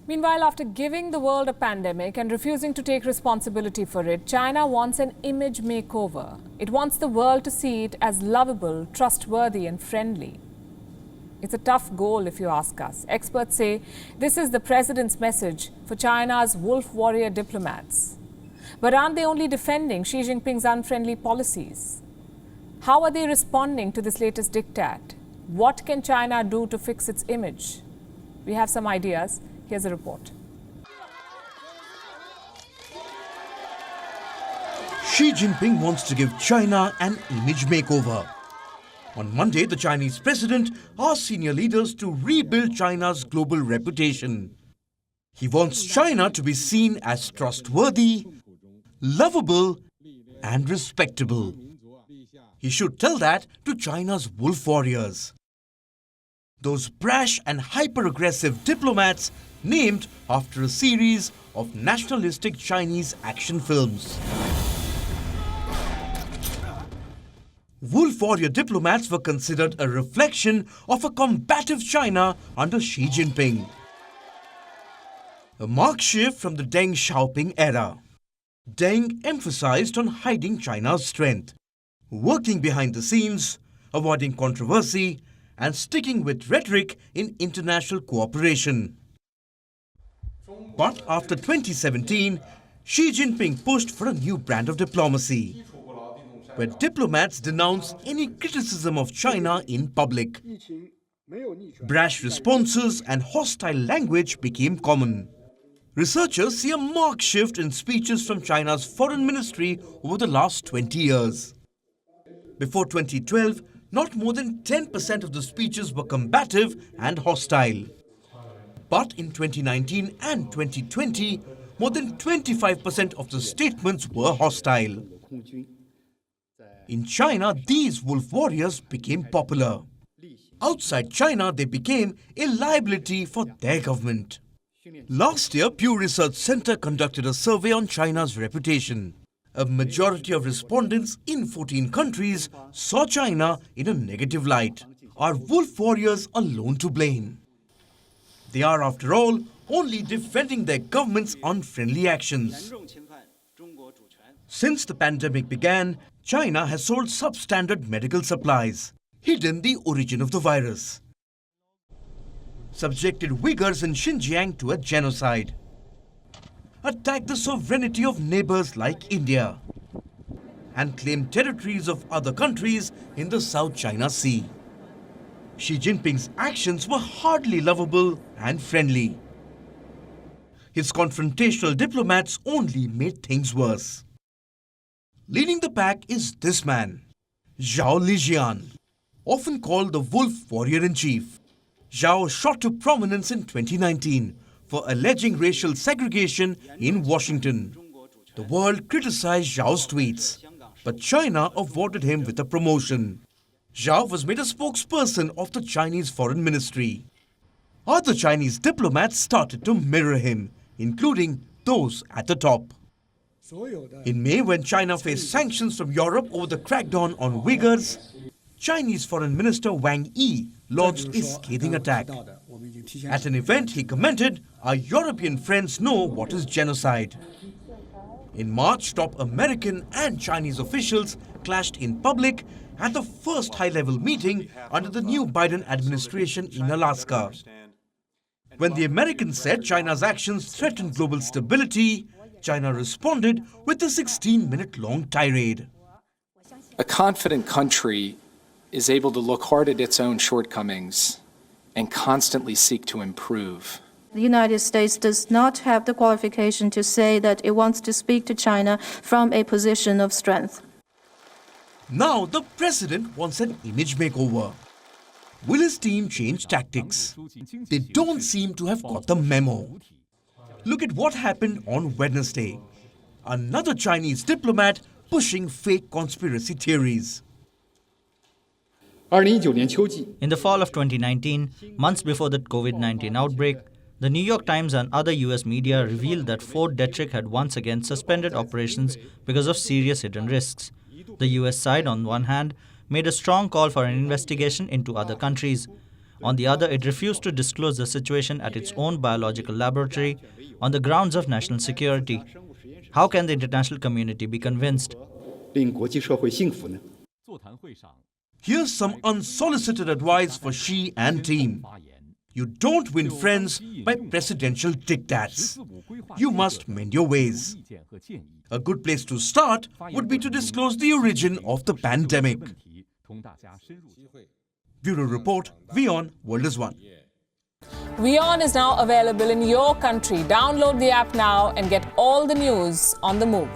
Meanwhile, after giving the world a pandemic and refusing to take responsibility for it, China wants an image makeover. It wants the world to see it as lovable, trustworthy and friendly. It's a tough goal if you ask us. Experts say this is the president's message for China's wolf warrior diplomats. But aren't they only defending Xi Jinping's unfriendly policies? How are they responding to this latest diktat? What can China do to fix its image? We have some ideas. Here's a report. Xi Jinping wants to give China an image makeover. On Monday, the Chinese president asked senior leaders to rebuild China's global reputation. He wants China to be seen as trustworthy, lovable, and respectable. He should tell that to China's wolf warriors. Those brash and hyper-aggressive diplomats named after a series of nationalistic Chinese action films. Wolf warrior diplomats were considered a reflection of a combative China under Xi Jinping. A marked shift from the Deng Xiaoping era. Deng emphasized on hiding China's strength, working behind the scenes, avoiding controversy, and sticking with rhetoric in international cooperation. But after 2017, Xi Jinping pushed for a new brand of diplomacy, where diplomats denounce any criticism of China in public. Brash responses and hostile language became common. Researchers see a marked shift in speeches from China's foreign ministry over the last 20 years. Before 2012, not more than 10% of the speeches were combative and hostile. But in 2019 and 2020, more than 25% of the statements were hostile. In China, these wolf warriors became popular. Outside China, they became a liability for their government. Last year, Pew Research Center conducted a survey on China's reputation. A majority of respondents in 14 countries saw China in a negative light. Are wolf warriors alone to blame? They are, after all, only defending their government's unfriendly actions. Since the pandemic began, China has sold substandard medical supplies, hidden the origin of the virus, subjected Uyghurs in Xinjiang to a genocide, attacked the sovereignty of neighbors like India, and claimed territories of other countries in the South China Sea. Xi Jinping's actions were hardly lovable and friendly. His confrontational diplomats only made things worse. Leading the pack is this man, Zhao Lijian, often called the wolf warrior-in-chief. Zhao shot to prominence in 2019 for alleging racial segregation in Washington. The world criticized Zhao's tweets, but China awarded him with a promotion. Zhao was made a spokesperson of the Chinese Foreign Ministry. Other Chinese diplomats started to mirror him, including those at the top. In May, when China faced sanctions from Europe over the crackdown on Uyghurs, Chinese Foreign Minister Wang Yi launched a scathing attack. At an event, he commented, "Our European friends know what is genocide." In March, top American and Chinese officials clashed in public at the first high-level meeting under the new Biden administration in Alaska. When the Americans said China's actions threatened global stability, China responded with a 16-minute-long tirade. A confident country is able to look hard at its own shortcomings and constantly seek to improve. The United States does not have the qualification to say that it wants to speak to China from a position of strength. Now the president wants an image makeover. Will his team change tactics? They don't seem to have got the memo. Look at what happened on Wednesday. Another Chinese diplomat pushing fake conspiracy theories. In the fall of 2019, months before the COVID-19 outbreak, the New York Times and other US media revealed that Fort Detrick had once again suspended operations because of serious hidden risks. The US side, on one hand, made a strong call for an investigation into other countries. On the other, it refused to disclose the situation at its own biological laboratory on the grounds of national security. How can the international community be convinced? 令国际社会信服呢？ Here's some unsolicited advice for Xi and team. You don't win friends by presidential diktats. You must mend your ways. A good place to start would be to disclose the origin of the pandemic. Bureau Report, WION World is One. WION is now available in your country. Download the app now and get all the news on the move.